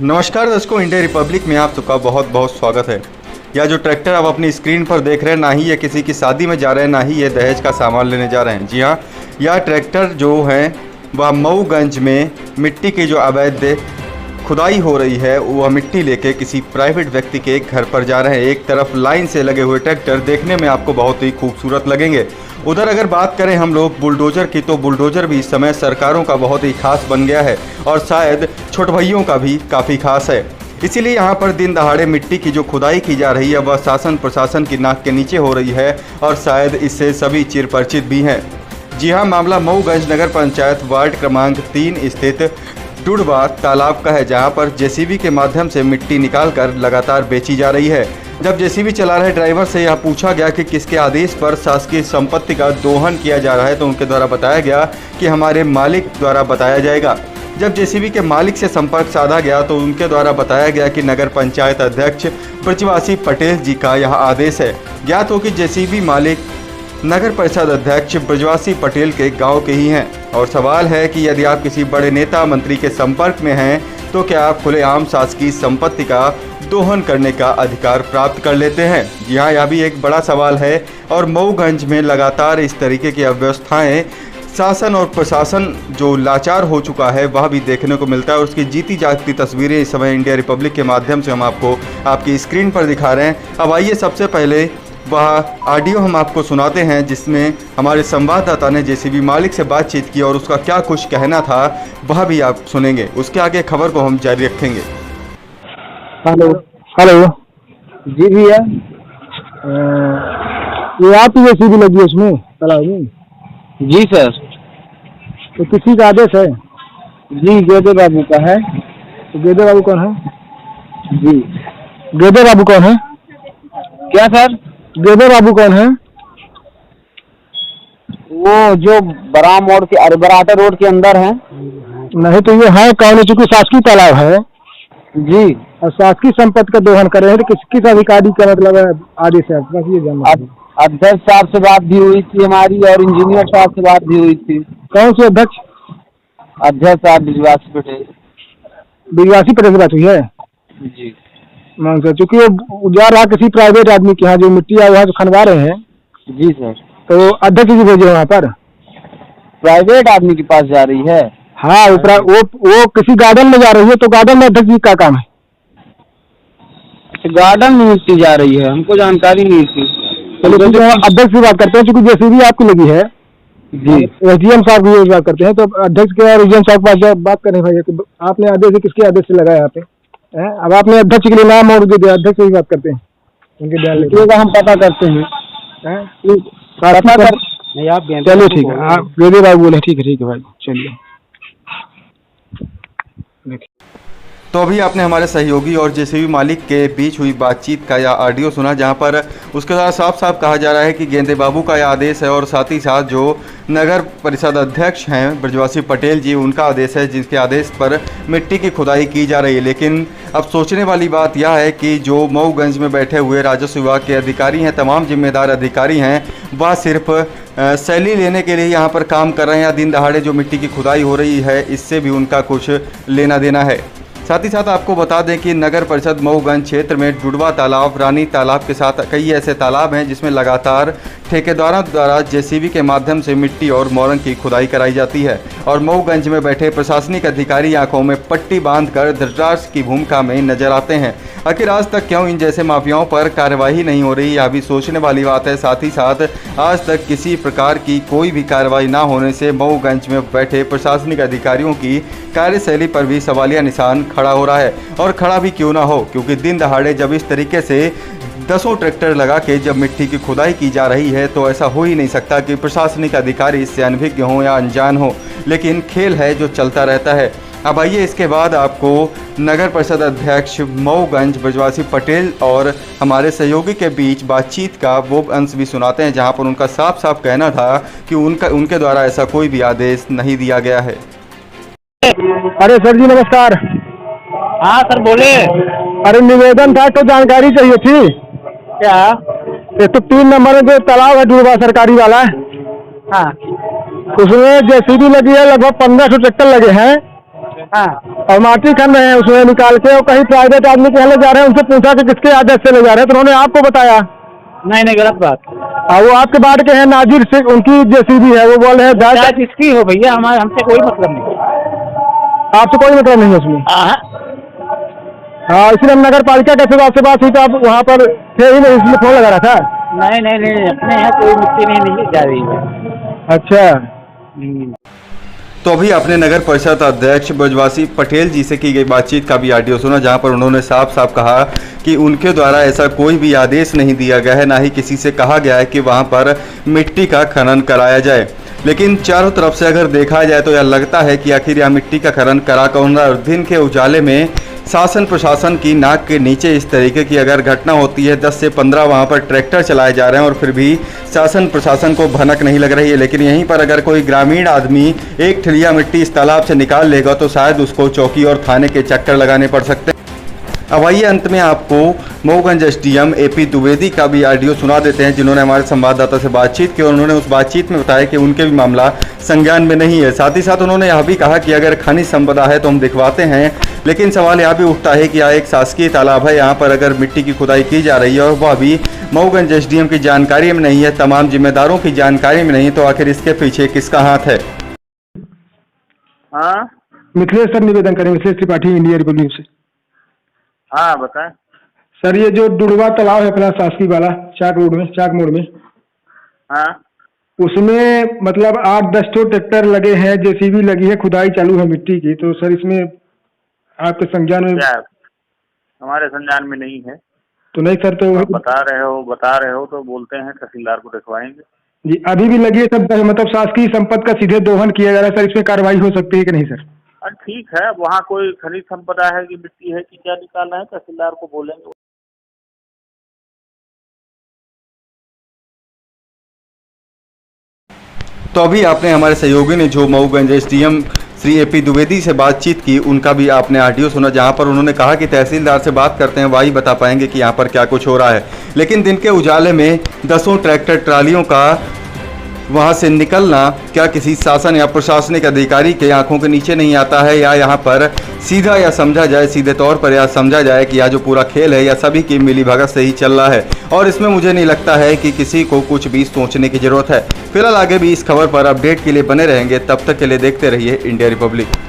नमस्कार दर्शकों, India Republic में आप सबका बहुत बहुत स्वागत है। यह जो ट्रैक्टर आप अपनी स्क्रीन पर देख रहे हैं, ना ही ये किसी की शादी में जा रहे हैं, ना ही ये दहेज का सामान लेने जा रहे हैं। जी हाँ, यह ट्रैक्टर जो है वह मऊगंज में मिट्टी की जो अवैध खुदाई हो रही है, वह मिट्टी लेके किसी प्राइवेट व्यक्ति के घर पर जा रहे हैं। एक तरफ लाइन से लगे हुए ट्रैक्टर देखने में आपको बहुत ही खूबसूरत लगेंगे। उधर अगर बात करें हम लोग बुलडोज़र की, तो बुलडोज़र भी इस समय सरकारों का बहुत ही खास बन गया है और शायद छोट भाइयों का भी काफ़ी खास है। इसीलिए यहाँ पर दिन दहाड़े मिट्टी की जो खुदाई की जा रही है वह शासन प्रशासन की नाक के नीचे हो रही है और शायद इससे सभी चिरपरिचित भी हैं। जी हाँ, मामला मऊगंज नगर पंचायत वार्ड क्रमांक 3 स्थित डुडवा तालाब का है, जहाँ पर जेसीबी के माध्यम से मिट्टी निकालकर लगातार बेची जा रही है। जब जेसीबी चला रहे ड्राइवर से यह पूछा गया कि किसके आदेश पर शासकीय संपत्ति का दोहन किया जा रहा है, तो उनके द्वारा बताया गया कि हमारे मालिक द्वारा बताया जाएगा। जब जेसीबी के मालिक से संपर्क साधा गया तो उनके द्वारा बताया गया कि नगर पंचायत अध्यक्ष ब्रजवासी पटेल जी का यह आदेश है। ज्ञात हो कि जेसीबी मालिक नगर परिषद अध्यक्ष ब्रजवासी पटेल के गांव के ही हैं और सवाल है कि यदि आप किसी बड़े नेता मंत्री के संपर्क में हैं तो क्या आप खुलेआम शासकीय संपत्ति का दोहन करने का अधिकार प्राप्त कर लेते हैं। जी हाँ, यह भी एक बड़ा सवाल है और मऊगंज में लगातार इस तरीके की अव्यवस्थाएं, शासन और प्रशासन जो लाचार हो चुका है वह भी देखने को मिलता है और उसकी जीती जागती तस्वीरें इस समय इंडिया रिपब्लिक के माध्यम से हम आपको आपकी स्क्रीन पर दिखा रहे हैं। अब आइए सबसे पहले वह ऑडियो हम आपको सुनाते हैं जिसमें हमारे संवाददाता ने जेसीबी मालिक से बातचीत की और उसका क्या कुछ कहना था वह भी आप सुनेंगे। उसके आगे खबर को हम जारी रखेंगे। हेलो हेलो जी भैया, ये आप ही जेसीबी लगी है उसमें तालाब में? जी सर। तो किसी का आदेश है? जी गेदे बाबू का है। तो गेदे बाबू कौन है? जी गेदे बाबू कौन है? क्या सर? गेदे बाबू कौन है? वो जो बराम मोड़ के बराटा रोड के अंदर है। नहीं तो ये है कौन है? चूंकि शासकीय तालाब है जी और शासकीय संपत्ति का दोहन कर रहे हैं, तो किस अधिकारी का मतलब आदेश है आपका? ये जानना। अध्यक्ष साहब से बात भी हुई थी हमारी और इंजीनियर साहब से बात भी हुई थी। कौन से अध्यक्ष? अध्यक्ष साहब ब्रजवासी पटेल। ब्रजवासी पटेल से बात हुई है? जी मान सर, चूंकि वो जा रहा किसी प्राइवेट आदमी के यहाँ जो मिट्टी वहाँ जो खनवा रहे हैं। जी सर। तो अध्यक्ष जी भेजे वहाँ पर? प्राइवेट आदमी के पास जा रही है। हाँ, वो किसी गार्डन में जा रही है, तो गार्डन में अध्यक्ष जी का काम है? गार्डन में मिट्टी जा रही है, हमको जानकारी नहीं थी। चलो ठीक है, अध्यक्ष से बात करते हैं। चूंकि जेसीबी आपकी लगी है जी, एसडीएम साहब की बात करते हैं, तो अध्यक्ष के और एसडीएम साहब के पास बात करें भाई। तो आपने आदेश किसके आदेश से लगाया यहाँ पे? अब आपने अध्यक्ष के लिए नाम और दे दिया, अध्यक्ष से ही बात करते हैं, उनके ध्यान लेके हम पता करते हैं। नहीं आप चलिए ठीक है, आप गेदे बाबू बोले ठीक है भाई, चलिए। तो अभी आपने हमारे सहयोगी और जेसीबी मालिक के बीच हुई बातचीत का यह ऑडियो सुना, जहां पर उसके द्वारा साफ साफ कहा जा रहा है कि गेंदे बाबू का यह आदेश है और साथ ही साथ जो नगर परिषद अध्यक्ष हैं ब्रजवासी पटेल जी, उनका आदेश है, जिसके आदेश पर मिट्टी की खुदाई की जा रही है। लेकिन अब सोचने वाली बात यह है कि जो मऊगंज में बैठे हुए राजस्व विभाग के अधिकारी हैं, तमाम जिम्मेदार अधिकारी हैं, वह सिर्फ सैलरी लेने के लिए यहाँ पर काम कर रहे हैं या दिन दहाड़े जो मिट्टी की खुदाई हो रही है इससे भी उनका कुछ लेना देना है। साथ ही साथ आपको बता दें कि नगर परिषद मऊगंज क्षेत्र में डुडवा तालाब, रानी तालाब के साथ कई ऐसे तालाब हैं जिसमें लगातार ठेकेदारों द्वारा जेसीबी के माध्यम से मिट्टी और मोरंग की खुदाई कराई जाती है और मऊगंज में बैठे प्रशासनिक अधिकारी आंखों में पट्टी बांधकर धृतराष्ट्र की भूमिका में नजर आते हैं। आखिर आज तक क्यों इन जैसे माफियाओं पर कार्यवाही नहीं हो रही, यह भी सोचने वाली बात है। साथ ही साथ आज तक किसी प्रकार की कोई भी कार्रवाई ना होने से मऊगंज में बैठे प्रशासनिक अधिकारियों की कार्यशैली पर भी सवालिया निशान खड़ा हो रहा है। और खड़ा भी क्यों ना हो, क्योंकि दिन दहाड़े जब इस तरीके से 10 ट्रैक्टर लगा के जब मिट्टी की खुदाई की जा रही है तो ऐसा हो ही नहीं सकता कि प्रशासनिक अधिकारी इससे अनभिज्ञ हों या अनजान हो, लेकिन खेल है जो चलता रहता है। अब आइए इसके बाद आपको नगर परिषद अध्यक्ष मऊगंज ब्रजवासी पटेल और हमारे सहयोगी के बीच बातचीत का वो अंश भी सुनाते हैं, जहां पर उनका साफ साफ कहना था कि उनके द्वारा ऐसा कोई भी आदेश नहीं दिया गया है। अरे सर जी नमस्कार। हाँ सर बोले। अरे निवेदन था, तो जानकारी चाहिए थी। क्या? ये तो 3 नंबर में जो तालाब है डुडवा सरकारी वाला है, हाँ उसमें जेसीबी लगी है, लगभग 1500 ट्रैक्टर लगे हैं। हाँ और माटी खन रहे हैं उसमें निकाल के, और कहीं प्राइवेट आदमी के यहाँ ले जा रहे हैं। उनसे पूछा कि किसके आदेश से ले जा रहे हैं, तो उन्होंने आपको बताया। नहीं नहीं, गलत बात। और वो आपके बाट के हैं नाजिर से, उनकी जेसीबी है, वो बोल रहे हैं चाहे जिसकी हो भैया, हमारे हमसे कोई मतलब नहीं। आपसे कोई मतलब नहीं है उसमें। हाँ, इसलिए नगर पालिका के सदस्य से बात हुई तो आप वहाँ पर थे ही नहीं, इसलिए फोन लगा रहा था। नहीं नहीं नहीं, अपने यहाँ कोई मिट्टी नहीं जा रही है। अच्छा। तो अभी आपने नगर परिषद अध्यक्ष ब्रजवासी पटेल जी से की गई बातचीत का भी ऑडियो सुना, जहां पर उन्होंने साफ साफ कहा कि उनके द्वारा ऐसा कोई भी आदेश नहीं दिया गया है, ना ही किसी से कहा गया है कि वहां पर मिट्टी का खनन कराया जाए। लेकिन चारों तरफ से अगर देखा जाए तो यह लगता है कि आखिर यह मिट्टी का खनन करा कौन रहा है। और दिन के उजाले में शासन प्रशासन की नाक के नीचे इस तरीके की अगर घटना होती है, 10 से 15 वहाँ पर ट्रैक्टर चलाए जा रहे हैं और फिर भी शासन प्रशासन को भनक नहीं लग रही है। लेकिन यहीं पर अगर कोई ग्रामीण आदमी एक ठिलिया मिट्टी इस तालाब से निकाल लेगा तो शायद उसको चौकी और थाने के चक्कर लगाने पड़ सकते हैं। अब आइए अंत में आपको मऊगंज एसडीएम एपी द्विवेदी का भी ऑडियो सुना देते हैं, जिन्होंने हमारे संवाददाता से बातचीत की और उन्होंने उस बातचीत में बताया कि उनके भी मामला संज्ञान में नहीं है। साथ ही साथ उन्होंने यह भी कहा कि अगर खनिज संपदा है तो हम दिखवाते हैं, लेकिन सवाल यह भी उठता है कि यह एक शासकीय तालाब है, यहाँ पर अगर मिट्टी की खुदाई की जा रही है और वह भी मऊगंज एसडीएम की जानकारी में नहीं है, तमाम जिम्मेदारों की जानकारी में नहीं, तो आखिर इसके पीछे किसका हाथ है? हाँ मिथिलेश सर निवेदन करें, मिथिलेश त्रिपाठी, इंडिया रिपब्लिक से। हाँ बताएं सर, ये जो डुड़वा तालाब है अपना शासकीय वाला चाक रोड में, चाक मोड़ में, हाँ उसमें मतलब 8-10 तो ट्रैक्टर लगे हैं, जेसीबी लगी है, खुदाई चालू है मिट्टी की। तो सर इसमें आपके संज्ञान में? क्या हमारे संज्ञान में नहीं है। तो नहीं सर, तो बता रहे हो तो बोलते हैं तहसीलदार को दिखवाएंगे। जी अभी भी लगी है सब, मतलब शासकीय संपत्ति का सीधे दोहन किया जा रहा है सर, इसमें कार्रवाई हो सकती है कि नहीं सर? ठीक है, वहाँ कोई खनिज संपदा है कि मिट्टी है कि क्या निकालना है, तहसीलदार को बोलेंगे। तो अभी आपने हमारे सहयोगी ने जो मऊगंज एसडीएम श्री एपी द्विवेदी से बातचीत की, उनका भी आपने ऑडियो सुना, जहां पर उन्होंने कहा कि तहसीलदार से बात करते हैं, वही बता पाएंगे कि यहां पर क्या कुछ हो रहा है। लेकिन दिन के उजाले में 10 ट्रैक्टर ट्रालियों का वहां से निकलना क्या किसी शासन या प्रशासनिक अधिकारी के आंखों के नीचे नहीं आता है, या यहाँ पर सीधा या समझा जाए, सीधे तौर पर या समझा जाए कि यह जो पूरा खेल है या सभी की मिलीभगत से ही चल रहा है? और इसमें मुझे नहीं लगता है कि किसी को कुछ भी सोचने की जरूरत है। फिलहाल आगे भी इस खबर पर अपडेट के लिए बने रहेंगे, तब तक के लिए देखते रहिए इंडिया रिपब्लिक।